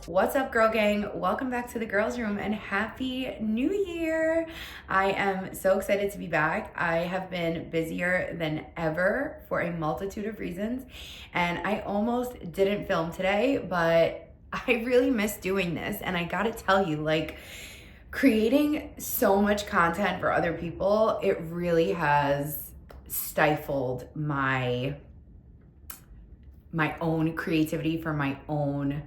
What's up, girl gang? Welcome back to the girls room and happy new year. I am so excited to be back. I have been busier than ever for a multitude of reasons, and I almost didn't film today, but I really miss doing this. And I gotta tell you, like, creating so much content for other people, it really has stifled my own creativity for my own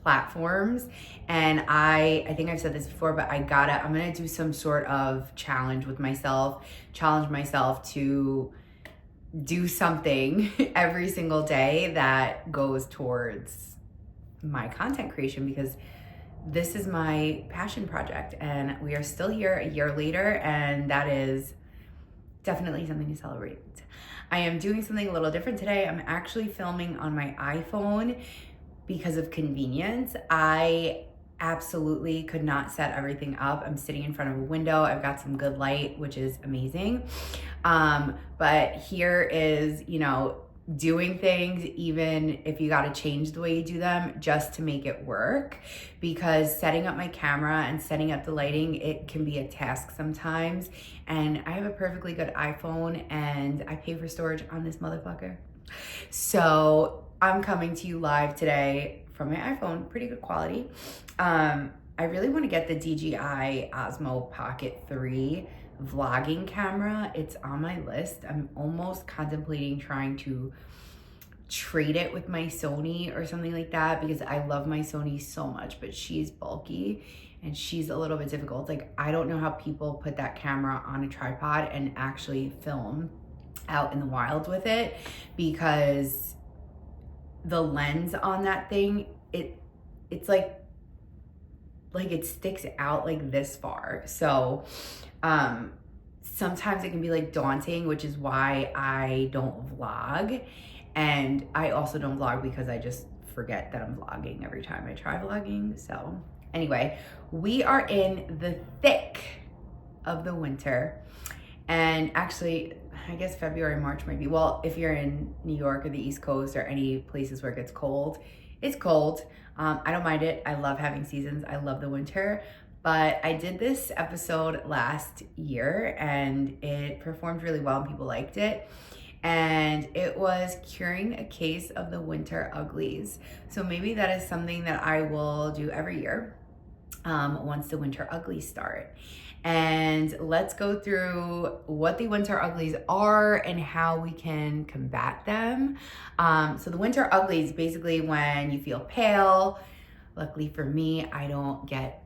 platforms. And I think I've said this before, but I'm gonna do some sort of challenge with myself, challenge myself to do something every single day that goes towards my content creation, because this is my passion project and we are still here a year later, and that is definitely something to celebrate. I am doing something a little different today. I'm actually filming on my iPhone because of convenience. I absolutely could not set everything up. I'm sitting in front of a window. I've got some good light, which is amazing. But here is, doing things, even if you got to change the way you do them just to make it work, because setting up my camera and setting up the lighting, it can be a task sometimes. And I have a perfectly good iPhone and I pay for storage on this motherfucker. So I'm coming to you live today from my iPhone, pretty good quality. I really want to get the DJI Osmo Pocket 3 vlogging camera. It's on my list. I'm almost contemplating trying to trade it with my Sony or something like that, because I love my Sony so much, but she's bulky and she's a little bit difficult. Like, I don't know how people put that camera on a tripod and actually film out in the wild with it, because the lens on that thing, it's like it sticks out like this far. So sometimes it can be like daunting, which is why I don't vlog. And I also don't vlog because I just forget that I'm vlogging every time I try vlogging. So anyway, we are in the thick of the winter. And actually, I guess February, March might be. Well, if you're in New York or the East Coast or any places where it gets cold, it's cold. I don't mind it. I love having seasons. I love the winter. But I did this episode last year and it performed really well and people liked it. And it was curing a case of the winter uglies. So maybe that is something that I will do every year once the winter uglies start. And let's go through what the winter uglies are and how we can combat them. So the winter uglies, basically when you feel pale. Luckily for me, I don't get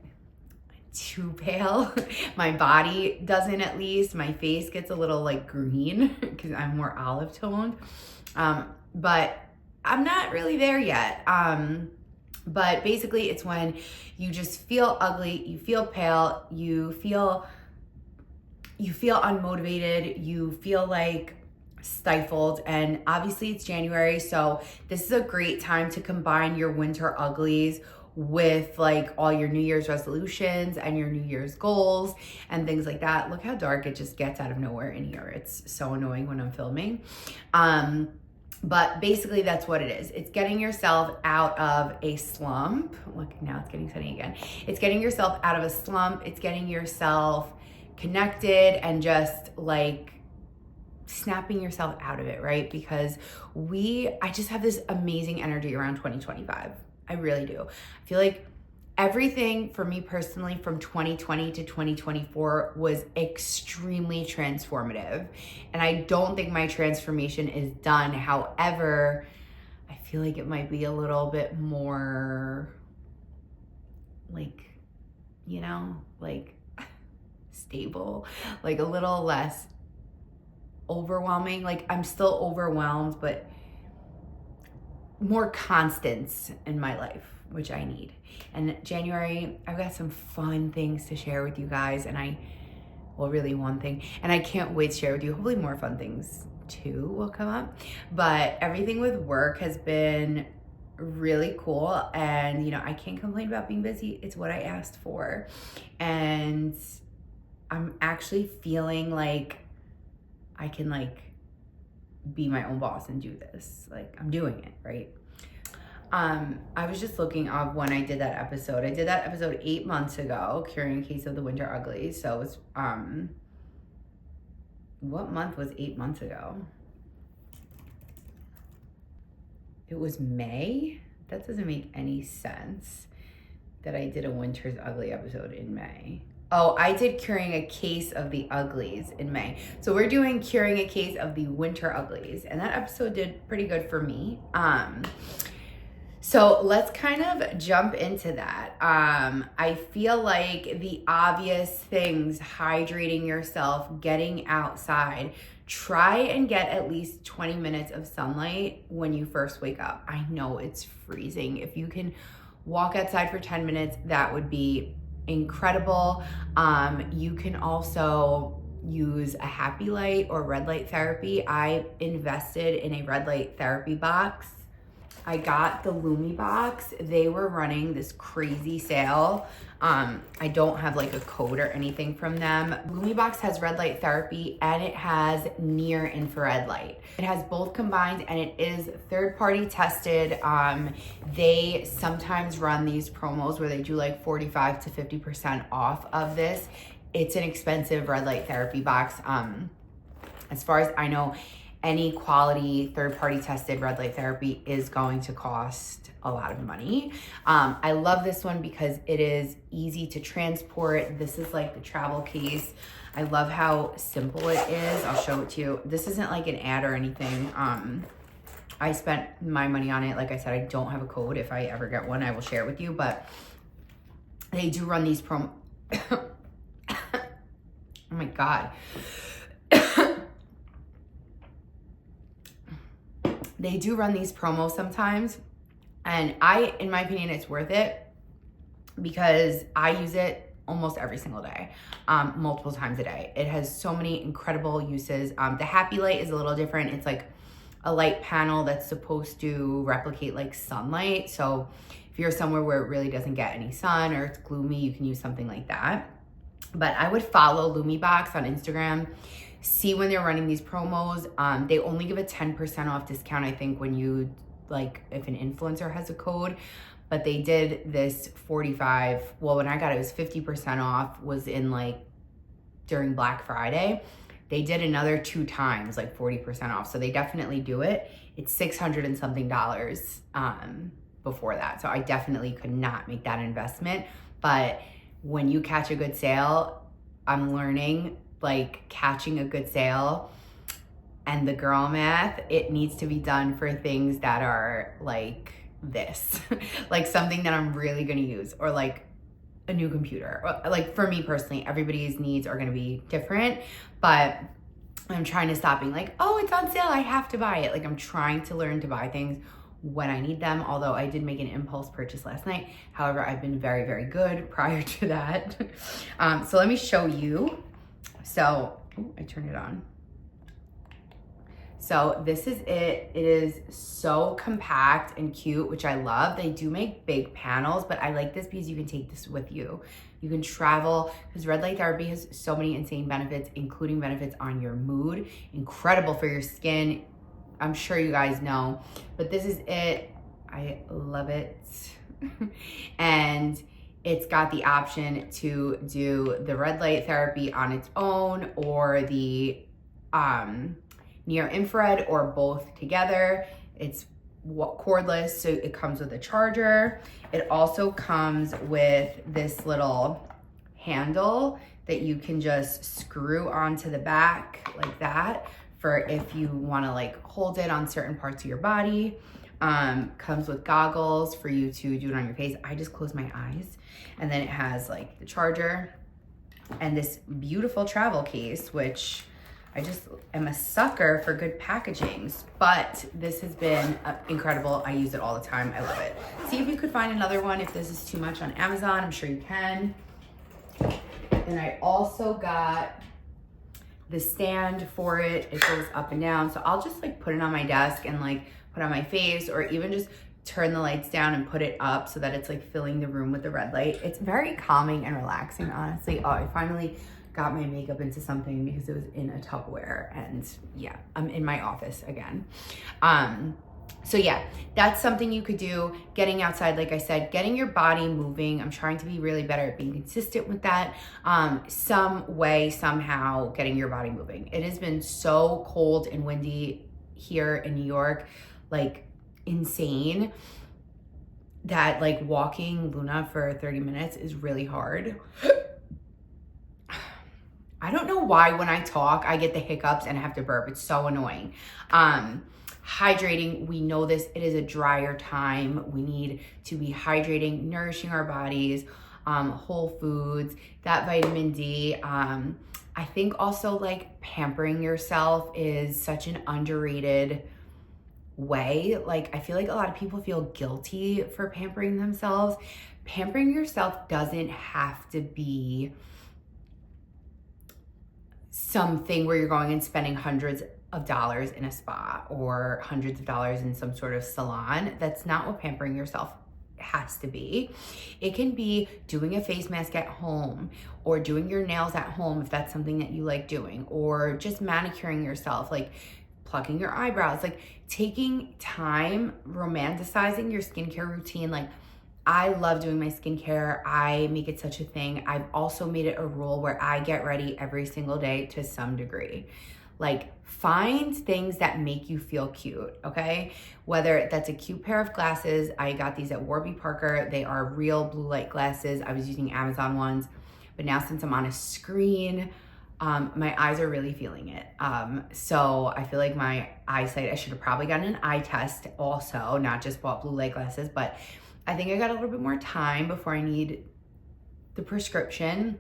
too pale. My body doesn't, at least. My face gets a little like green because I'm more olive toned. But I'm not really there yet. But basically it's when you just feel ugly, you feel pale, you feel unmotivated, you feel like stifled. And obviously it's January, so this is a great time to combine your winter uglies with like all your New Year's resolutions and your New Year's goals and things like that. Look how dark it just gets out of nowhere in here. It's so annoying when I'm filming. But basically that's what it is. It's getting yourself out of a slump. Look, now it's getting sunny again. It's getting yourself out of a slump. It's getting yourself connected and just like snapping yourself out of it, right? Because I just have this amazing energy around 2025. I really do. I feel like everything for me personally from 2020 to 2024 was extremely transformative. And I don't think my transformation is done. However, I feel like it might be a little bit more like, stable, like a little less overwhelming. Like, I'm still overwhelmed, but more constance in my life, which I need. And January, I've got some fun things to share with you guys, and really one thing, and I can't wait to share with you. Hopefully more fun things too will come up. But everything with work has been really cool, and I can't complain about being busy. It's what I asked for. And I'm actually feeling like I can be my own boss and do this. Like, I'm doing it, right? I was just looking up when I did that episode. I did that episode 8 months ago, curing a case of the winter uglies. So it's, what month was 8 months ago? It was May? That doesn't make any sense that I did a winter's ugly episode in May. Oh, I did curing a case of the uglies in May. So we're doing curing a case of the winter uglies, and that episode did pretty good for me. So let's kind of jump into that. I feel like the obvious things, hydrating yourself, getting outside, try and get at least 20 minutes of sunlight when you first wake up. I know it's freezing. If you can walk outside for 10 minutes, that would be incredible. You can also use a happy light or red light therapy. I invested in a red light therapy box. I got the Lumi box. They were running this crazy sale. I don't have like a code or anything from them. Lumi box has red light therapy and it has near infrared light. It has both combined and it is third-party tested. They sometimes run these promos where they do like 45 to 50% off of this. It's an expensive red light therapy box. As far as I know, any quality third-party tested red light therapy is going to cost a lot of money. I love this one because it is easy to transport. This is like the travel case. I love how simple it is. I'll show it to you. This isn't like an ad or anything. I spent my money on it. Like I said, I don't have a code. If I ever get one, I will share it with you, but they do run these oh my God. They do run these promos sometimes, and in my opinion, it's worth it because I use it almost every single day, multiple times a day. It has so many incredible uses. The happy light is a little different. It's like a light panel that's supposed to replicate like sunlight. So if you're somewhere where it really doesn't get any sun or it's gloomy, you can use something like that. But I would follow LumiBox on Instagram. See when they're running these promos. They only give a 10% off discount, I think, when you, like, if an influencer has a code. But they did this 45, well, when I got it, it was 50% off, was in, like, during Black Friday. They did another 2 times, like 40% off. So they definitely do it. It's $600 and something before that. So I definitely could not make that investment. But when you catch a good sale, I'm learning, like, catching a good sale and the girl math, it needs to be done for things that are like this, like something that I'm really gonna use, or like a new computer. Or, like, for me personally, everybody's needs are gonna be different, but I'm trying to stop being like, oh, it's on sale, I have to buy it. Like, I'm trying to learn to buy things when I need them, although I did make an impulse purchase last night. However, I've been very, very good prior to that. So let me show you. So, I turned it on. So this is it. It is so compact and cute, which I love. They do make big panels, but I like this because you can take this with you. You can travel, because red light therapy has so many insane benefits, including benefits on your mood. Incredible for your skin. I'm sure you guys know, but this is it. I love it. And it's got the option to do the red light therapy on its own, or the near infrared, or both together. It's cordless, so it comes with a charger. It also comes with this little handle that you can just screw onto the back like that, for if you want to like hold it on certain parts of your body. Comes with goggles for you to do it on your face. I just close my eyes. And then it has like the charger and this beautiful travel case, which I just am a sucker for good packaging, but this has been incredible. I use it all the time. I love it. See if you could find another one if this is too much on Amazon. I'm sure you can. And I also got the stand for it. It goes up and down. So I'll just like put it on my desk and like put on my face, or even just turn the lights down and put it up so that it's like filling the room with the red light. It's very calming and relaxing, honestly. Oh, I finally got my makeup into something because it was in a Tupperware, and yeah, I'm in my office again. So yeah, that's something you could do. Getting outside, like I said, getting your body moving. I'm trying to be really better at being consistent with that. Some way, somehow getting your body moving. It has been so cold and windy here in New York, like insane, that like walking Luna for 30 minutes is really hard. I don't know why when I talk, I get the hiccups and I have to burp. It's so annoying. Hydrating, we know this, it is a drier time. We need to be hydrating, nourishing our bodies, whole foods, that vitamin D. I think also like pampering yourself is such an underrated way. Like, I feel like a lot of people feel guilty for pampering themselves. Pampering yourself doesn't have to be something where you're going and spending hundreds of dollars in a spa or hundreds of dollars in some sort of salon. That's not what pampering yourself has to be. It can be doing a face mask at home, or doing your nails at home if that's something that you like doing, or just manicuring yourself, like plucking your eyebrows, like taking time, romanticizing your skincare routine. Like, I love doing my skincare. I make it such a thing. I've also made it a rule where I get ready every single day to some degree. Like, find things that make you feel cute, okay? Whether that's a cute pair of glasses. I got these at Warby Parker. They are real blue light glasses. I was using Amazon ones, but now since I'm on a screen, my eyes are really feeling it. So I feel like my eyesight, I should have probably gotten an eye test also, not just bought blue light glasses, but I think I got a little bit more time before I need the prescription.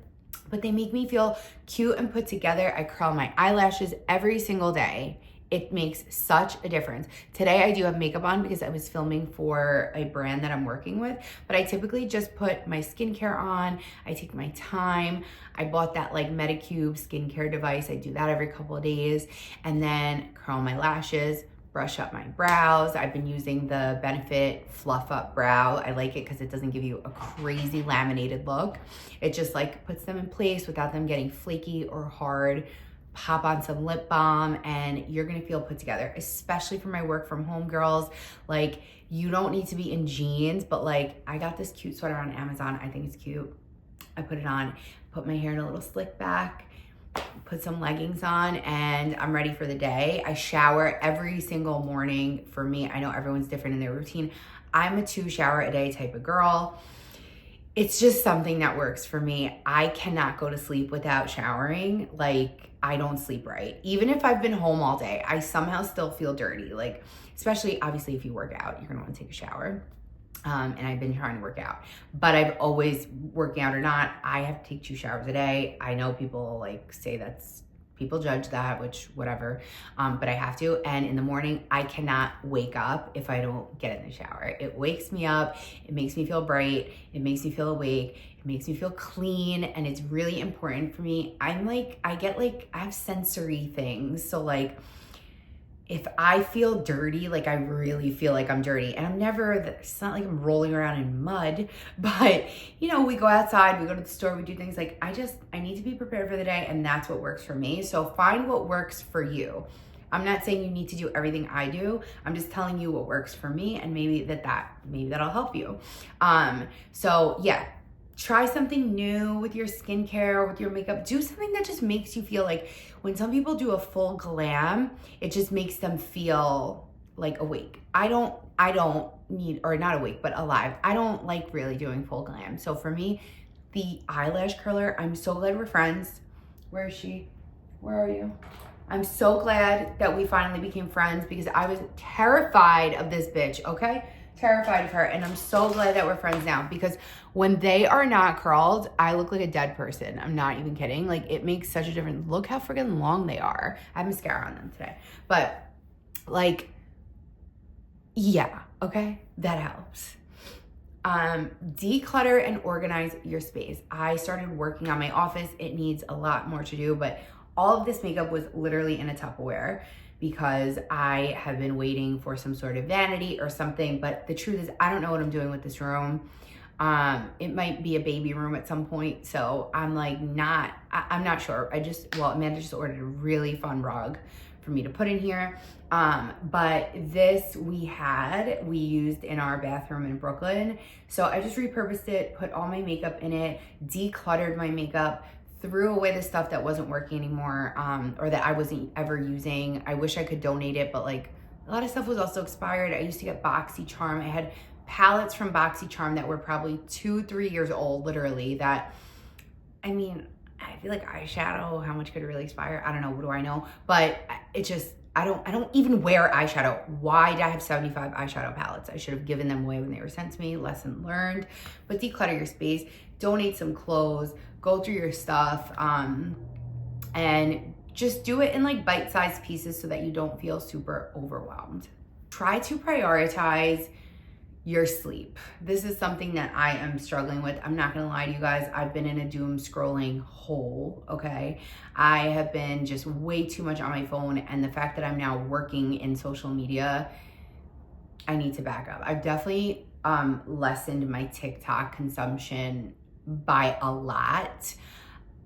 But they make me feel cute and put together. I curl my eyelashes every single day. It makes such a difference. Today I do have makeup on because I was filming for a brand that I'm working with, but I typically just put my skincare on. I take my time. I bought that like Medicube skincare device. I do that every couple of days, and then curl my lashes, brush up my brows. I've been using the Benefit Fluff Up Brow. I like it because it doesn't give you a crazy laminated look. It just like puts them in place without them getting flaky or hard. Pop on some lip balm and you're gonna feel put together, especially for my work from home girls. Like, you don't need to be in jeans, but like, I got this cute sweater on Amazon. I think it's cute. I put it on, put my hair in a little slick back, put some leggings on, and I'm ready for the day. I shower every single morning. For me, I know everyone's different in their routine. I'm a 2 shower a day type of girl. It's just something that works for me. I cannot go to sleep without showering. Like, I don't sleep right. Even if I've been home all day, I somehow still feel dirty. Like, especially obviously if you work out, you're gonna wanna take a shower. And I've been trying to work out, but I've always, working out or not, I have to take 2 showers a day. I know people like say people judge that, which whatever, but I have to. And in the morning, I cannot wake up if I don't get in the shower. It wakes me up, it makes me feel bright, it makes me feel awake, it makes me feel clean, and it's really important for me. I have sensory things, so like, if I feel dirty, like I really feel like I'm dirty, and it's not like I'm rolling around in mud, but you know, we go outside, we go to the store, we do things like, I need to be prepared for the day, and that's what works for me. So find what works for you. I'm not saying you need to do everything I do. I'm just telling you what works for me, and maybe that'll help you. So yeah, try something new with your skincare, with your makeup. Do something that just makes you feel like, when some people do a full glam, it just makes them feel like awake. I don't need, or not awake, but alive. I don't like really doing full glam. So for me, the eyelash curler, I'm so glad we're friends. Where is she? Where are you? I'm so glad that we finally became friends, because I was terrified of this bitch, okay? Terrified of her, and I'm so glad that we're friends now, because when they are not curled, I look like a dead person. I'm not even kidding. Like, it makes such a difference. Look how freaking long they are. I have mascara on them today, but like, yeah, okay, that helps. Declutter and organize your space. I started working on my office. It needs a lot more to do, but all of this makeup was literally in a Tupperware, because I have been waiting for some sort of vanity or something. But the truth is, I don't know what I'm doing with this room. It might be a baby room at some point. So I'm like, I'm not sure. Amanda just ordered a really fun rug for me to put in here. But this we used in our bathroom in Brooklyn. So I just repurposed it, put all my makeup in it, decluttered my makeup, threw away the stuff that wasn't working anymore, or that I wasn't ever using. I wish I could donate it, but like a lot of stuff was also expired. I used to get BoxyCharm. I had palettes from BoxyCharm that were probably 2-3 years old, literally, that, I mean, I feel like eyeshadow, how much could it really expire? I don't know, what do I know? But it just, I don't even wear eyeshadow. Why did I have 75 eyeshadow palettes? I should have given them away when they were sent to me. Lesson learned. But declutter your space, donate some clothes, go through your stuff, and just do it in like bite-sized pieces so that you don't feel super overwhelmed. Try to prioritize your sleep. This is something that I am struggling with. I'm not gonna lie to you guys. I've been in a doom scrolling hole, okay? I have been just way too much on my phone, and the fact that I'm now working in social media, I need to back up. I've definitely lessened my TikTok consumption by a lot.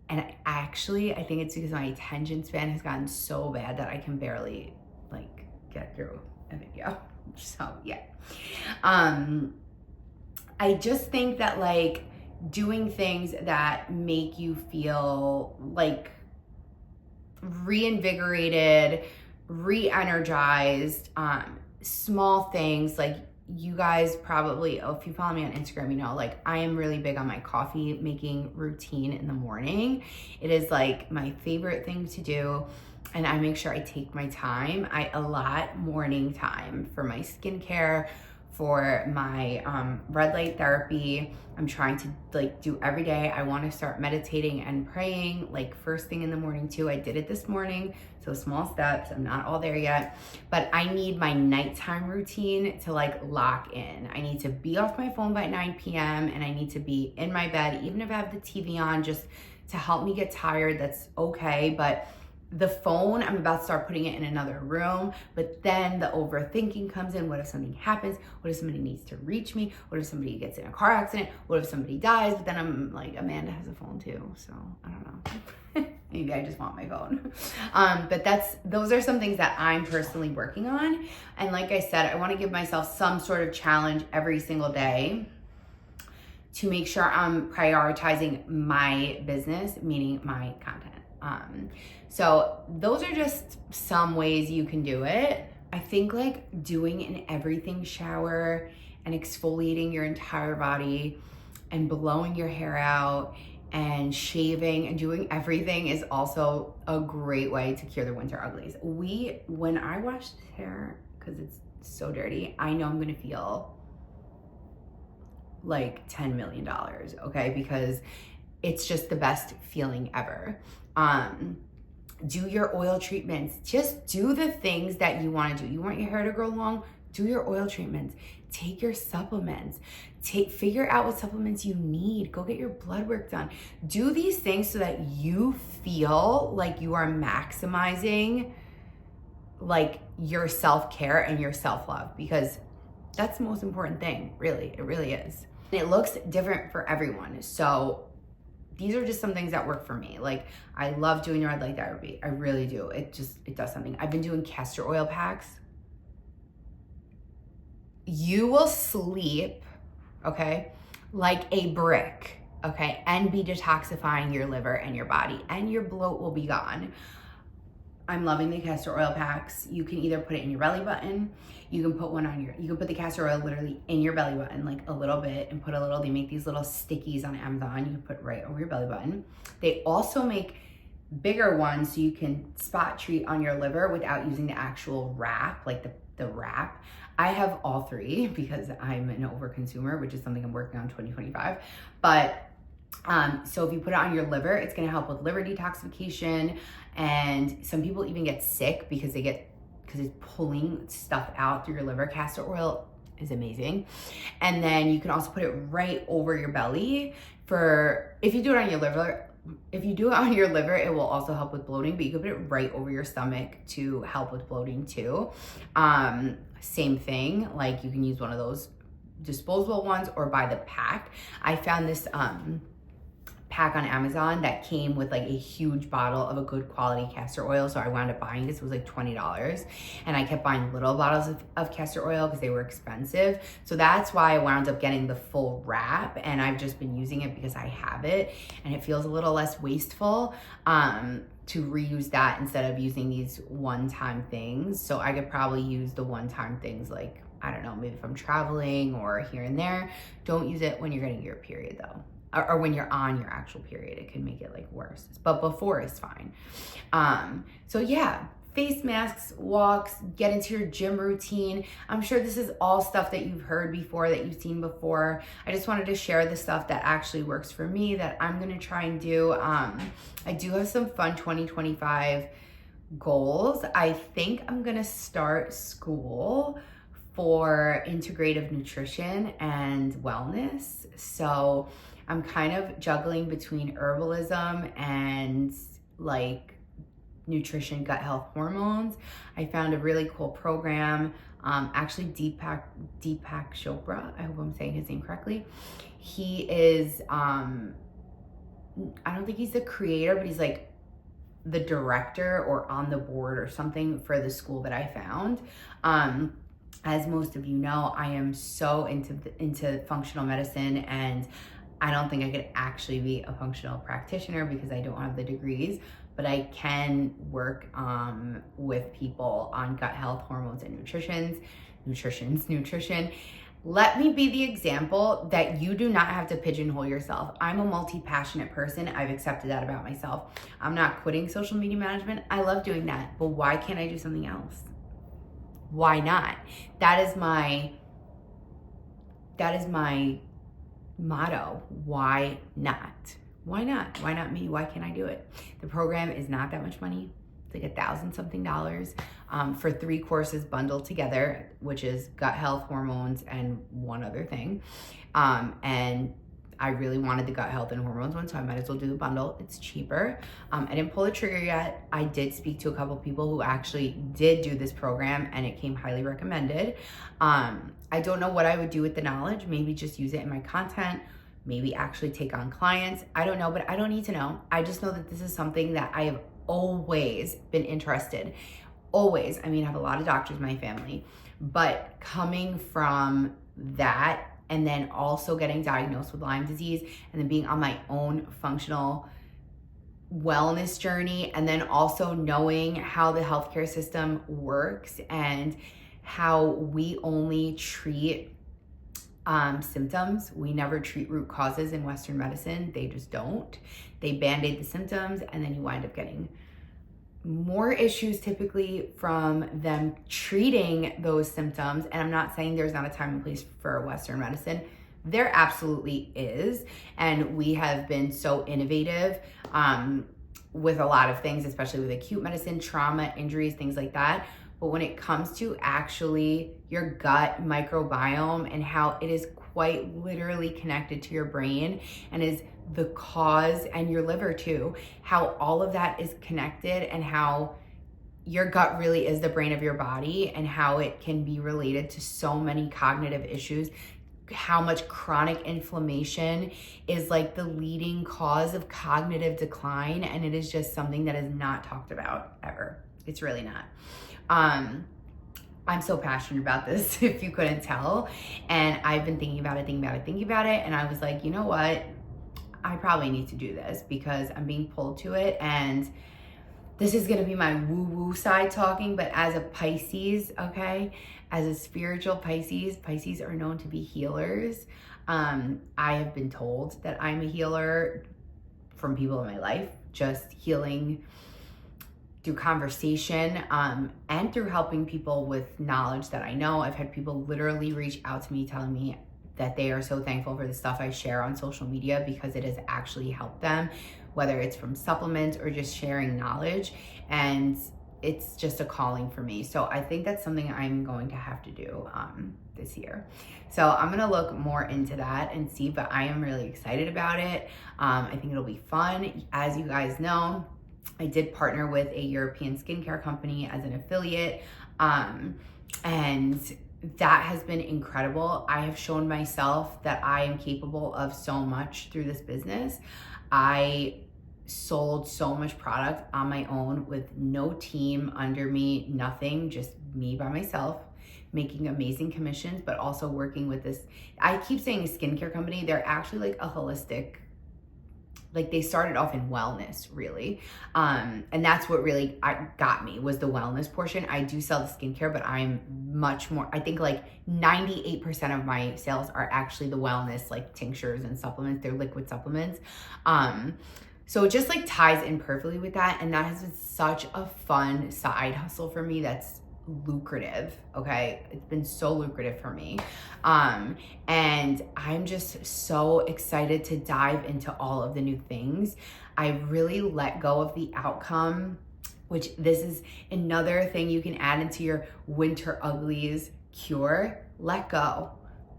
And I think it's because my attention span has gotten so bad that I can barely like get through a video. So yeah. I just think that like doing things that make you feel like reinvigorated, re-energized, small things, like you guys probably, if you follow me on Instagram, you know, like I am really big on my coffee making routine in the morning. It is like my favorite thing to do. And I make sure I take my time. I allot morning time for my skincare, for my red light therapy. I'm trying to like do every day. I want to start meditating and praying like first thing in the morning too. I did it this morning, so small steps. I'm not all there yet, but I need my nighttime routine to like lock in. I need to be off my phone by 9 p.m. and I need to be in my bed, even if I have the TV on, just to help me get tired. That's okay, but the phone, I'm about to start putting it in another room, but then the overthinking comes in. What if something happens? What if somebody needs to reach me? What if somebody gets in a car accident? What if somebody dies? But then I'm like, Amanda has a phone too, so I don't know. Maybe I just want my phone. But those are some things that I'm personally working on. And like I said, I want to give myself some sort of challenge every single day to make sure I'm prioritizing my business, meaning my content. So those are just some ways you can do it. I think like doing an everything shower and exfoliating your entire body and blowing your hair out and shaving and doing everything is also a great way to cure the winter uglies. When I wash this hair, because it's so dirty, I know I'm gonna feel like $10 million, okay? Because it's just the best feeling ever. Do your oil treatments. Just do the things that you want to do. You want your hair to grow long? Do your oil treatments. Take your supplements. Figure out what supplements you need. Go get your blood work done. Do these things so that you feel like you are maximizing like your self-care and your self-love, because that's the most important thing, really. It really is. And it looks different for everyone. So these are just some things that work for me. Like I love doing the red light therapy. I really do. It does something. I've been doing castor oil packs. You will sleep, okay, like a brick, okay, and be detoxifying your liver and your body, and your bloat will be gone. I'm loving the castor oil packs. You can either put it in your belly button. You can put the castor oil literally in your belly button, like a little bit, and they make these little stickies on Amazon. You can put right over your belly button. They also make bigger ones so you can spot treat on your liver without using the actual wrap, like the wrap. I have all three because I'm an overconsumer, which is something I'm working on 2025. But so if you put it on your liver, it's gonna help with liver detoxification. And some people even get sick because it's pulling stuff out through your liver. Castor oil is amazing. And then you can also put it right over your belly if you do it on your liver. If you do it on your liver, it will also help with bloating, but you can put it right over your stomach to help with bloating too. Same thing, like you can use one of those disposable ones or buy the pack. I found this pack on Amazon that came with like a huge bottle of a good quality castor oil. So I wound up buying this. It was like $20. And I kept buying little bottles of castor oil because they were expensive. So that's why I wound up getting the full wrap. And I've just been using it because I have it. And it feels a little less wasteful to reuse that instead of using these one-time things. So I could probably use the one-time things like, I don't know, maybe if I'm traveling or here and there. Don't use it when you're getting your period though. Or when you're on your actual period, it can make it like worse. But before is fine. So yeah, face masks, walks, get into your gym routine. I'm sure this is all stuff that you've heard before, that you've seen before. I just wanted to share the stuff that actually works for me, that I'm gonna try and do. I do have some fun 2025 goals. I think I'm gonna start school for integrative nutrition and wellness. So I'm kind of juggling between herbalism and like nutrition, gut health, hormones. I found a really cool program. Actually, Deepak Chopra, I hope I'm saying his name correctly. He is, I don't think he's the creator, but he's like the director or on the board or something for the school that I found. As most of you know, I am so into functional medicine, and I don't think I could actually be a functional practitioner because I don't have the degrees, but I can work with people on gut health, hormones, and nutrition. Let me be the example that you do not have to pigeonhole yourself. I'm a multi-passionate person. I've accepted that about myself. I'm not quitting social media management. I love doing that, but why can't I do something else? Why not? That is my motto. Why not? Why not? Why not me? Why can't I do it? The program is not that much money. It's like $1,000 something for 3 courses bundled together, which is gut health, hormones, and one other thing. And I really wanted the gut health and hormones one, so I might as well do the bundle. It's cheaper. I didn't pull the trigger yet. I did speak to a couple people who actually did do this program, and it came highly recommended. I don't know what I would do with the knowledge. Maybe just use it in my content, maybe actually take on clients. I don't know, but I don't need to know. I just know that this is something that I have always been interested. Always. I mean, I have a lot of doctors in my family, but coming from that, and then also getting diagnosed with Lyme disease, and then being on my own functional wellness journey, and then also knowing how the healthcare system works and how we only treat symptoms. We never treat root causes in Western medicine. They just don't. They band-aid the symptoms, and then you wind up getting more issues typically from them treating those symptoms. And I'm not saying there's not a time and place for Western medicine. There absolutely is. And we have been so innovative with a lot of things, especially with acute medicine, trauma, injuries, things like that. But when it comes to actually your gut microbiome and how it is quite literally connected to your brain and is the cause, and your liver too, how all of that is connected, and how your gut really is the brain of your body, and how it can be related to so many cognitive issues, how much chronic inflammation is like the leading cause of cognitive decline. And it is just something that is not talked about ever. It's really not. I'm so passionate about this, if you couldn't tell. And I've been thinking about it. And I was like, you know what? I probably need to do this because I'm being pulled to it. And this is going to be my woo-woo side talking, but as a Pisces, okay, as a spiritual Pisces are known to be healers. I have been told that I'm a healer from people in my life, just healing through conversation and through helping people with knowledge that I know. I've had people literally reach out to me telling me that they are so thankful for the stuff I share on social media because it has actually helped them, whether it's from supplements or just sharing knowledge. And it's just a calling for me. So I think that's something I'm going to have to do this year. So I'm gonna look more into that and see, but I am really excited about it. I think it'll be fun. As you guys know, I did partner with a European skincare company as an affiliate. And that has been incredible. I have shown myself that I am capable of so much through this business. I sold so much product on my own with no team under me, nothing, just me by myself, making amazing commissions, but also working with this, I keep saying a skincare company. They're actually like a holistic, like they started off in wellness, really. And that's what really got me, was the wellness portion. I do sell the skincare, but I'm much more, I think like 98% of my sales are actually the wellness, like tinctures and supplements. They're liquid supplements. So it just like ties in perfectly with that. And that has been such a fun side hustle for me that's lucrative, okay? It's been so lucrative for me. And I'm just so excited to dive into all of the new things. I really let go of the outcome, which this is another thing you can add into your winter uglies cure. Let go.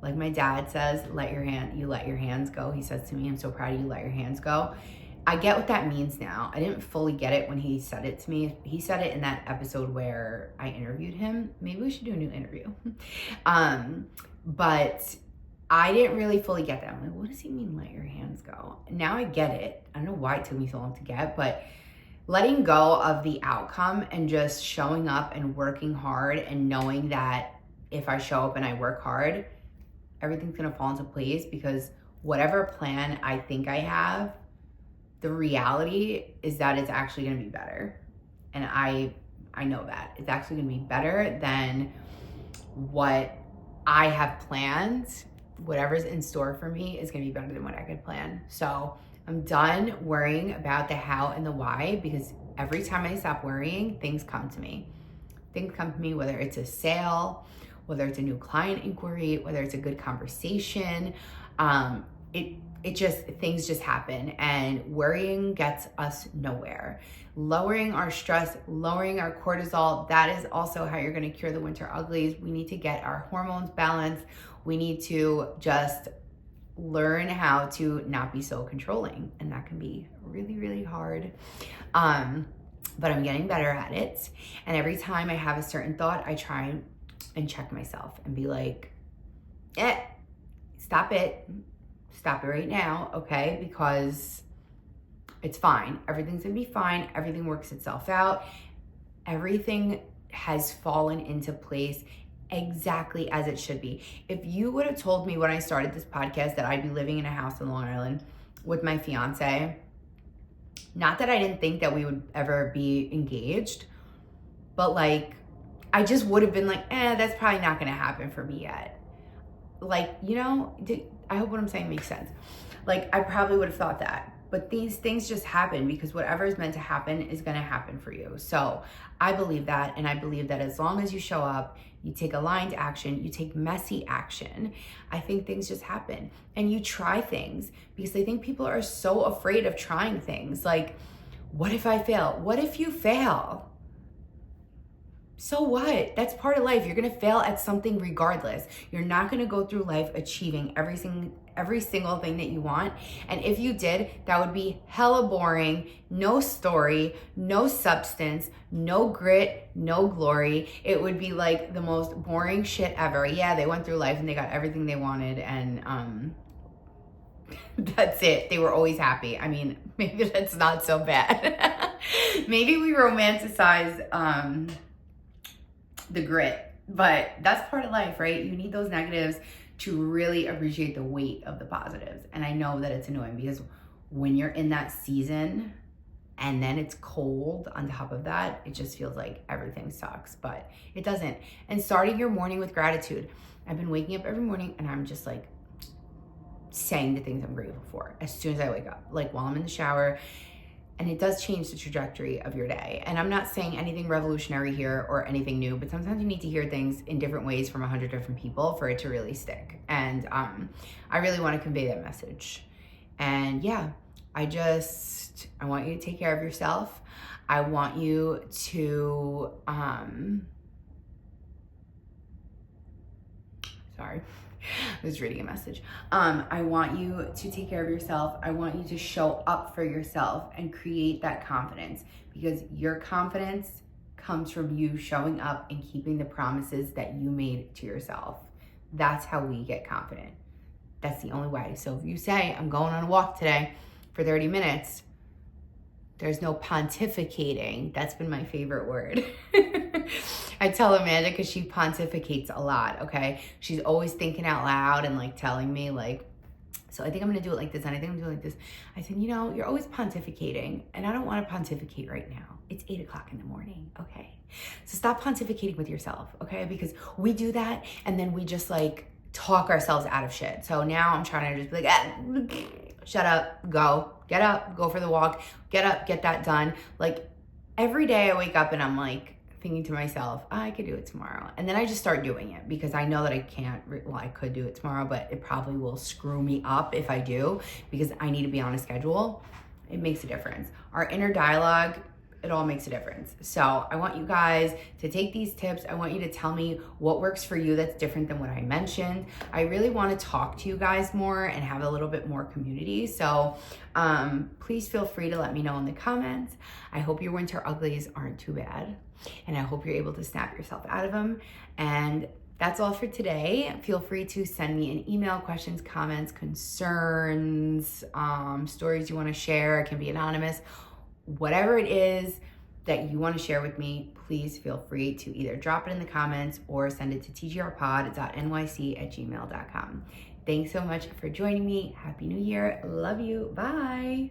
Like my dad says, you let your hands go. He says to me, I'm so proud of you, let your hands go. I get what that means now. I didn't fully get it when he said it to me. He said it in that episode where I interviewed him. Maybe we should do a new interview. But I didn't really fully get that. I'm like, what does he mean, let your hands go? Now I get it. I don't know why it took me so long to get, but letting go of the outcome and just showing up and working hard and knowing that if I show up and I work hard, everything's gonna fall into place, because whatever plan I think I have, the reality is that it's actually gonna be better. And I know that. It's actually gonna be better than what I have planned. Whatever's in store for me is gonna be better than what I could plan. So I'm done worrying about the how and the why, because every time I stop worrying, things come to me. Things come to me, whether it's a sale, whether it's a new client inquiry, whether it's a good conversation. Things just happen, and worrying gets us nowhere. Lowering our stress, lowering our cortisol, that is also how you're gonna cure the winter uglies. We need to get our hormones balanced. We need to just learn how to not be so controlling, and that can be really, really hard. But I'm getting better at it. And every time I have a certain thought, I try and check myself and be like, stop it right now, okay? Because it's fine. Everything's gonna be fine. Everything works itself out. Everything has fallen into place exactly as it should be. If you would have told me when I started this podcast that I'd be living in a house in Long Island with my fiance, not that I didn't think that we would ever be engaged, but like, I just would have been like, that's probably not gonna happen for me yet. Like, you know, I hope what I'm saying makes sense. Like, I probably would have thought that, but these things just happen because whatever is meant to happen is gonna happen for you. So I believe that, and I believe that as long as you show up, you take aligned action, you take messy action, I think things just happen. And you try things, because I think people are so afraid of trying things. Like, what if I fail? What if you fail? So what? That's part of life. You're gonna fail at something regardless. You're not gonna go through life achieving every single thing that you want. And if you did, that would be hella boring, no story, no substance, no grit, no glory. It would be like the most boring shit ever. Yeah, they went through life and they got everything they wanted, and that's it. They were always happy. I mean, maybe that's not so bad. Maybe we romanticize the grit, but that's part of life, right? You need those negatives to really appreciate the weight of the positives. And I know that it's annoying, because when you're in that season and then it's cold on top of that, it just feels like everything sucks, but it doesn't. And starting your morning with gratitude. I've been waking up every morning and I'm just like saying the things I'm grateful for as soon as I wake up, like while I'm in the shower. And it does change the trajectory of your day. And I'm not saying anything revolutionary here or anything new, but sometimes you need to hear things in different ways from 100 different people for it to really stick. And I really want to convey that message. And yeah, I want you to take care of yourself. I want you to, sorry. I was reading a message. I want you to take care of yourself. I want you to show up for yourself and create that confidence, because your confidence comes from you showing up and keeping the promises that you made to yourself. That's how we get confident. That's the only way. So if you say, I'm going on a walk today for 30 minutes, there's no pontificating. That's been my favorite word. I tell Amanda because she pontificates a lot, okay? She's always thinking out loud and like telling me like, so I think I'm gonna do it like this, and I think I'm doing it like this. I said, you know, you're always pontificating, and I don't wanna pontificate right now. It's 8 o'clock in the morning, okay? So stop pontificating with yourself, okay? Because we do that, and then we just like talk ourselves out of shit. So now I'm trying to just be like, shut up, go, get up, go for the walk, get up, get that done. Like every day I wake up and I'm like, thinking to myself, I could do it tomorrow. And then I just start doing it because I know that I can't, well, I could do it tomorrow, but it probably will screw me up if I do because I need to be on a schedule. It makes a difference. Our inner dialogue, it all makes a difference. So I want you guys to take these tips. I want you to tell me what works for you that's different than what I mentioned. I really want to talk to you guys more and have a little bit more community. So please feel free to let me know in the comments. I hope your winter uglies aren't too bad. And I hope you're able to snap yourself out of them. And that's all for today. Feel free to send me an email, questions, comments, concerns, stories you want to share. It can be anonymous. Whatever it is that you want to share with me, please feel free to either drop it in the comments or send it to tgrpod.nyc@gmail.com. Thanks so much for joining me. Happy New Year. Love you. Bye.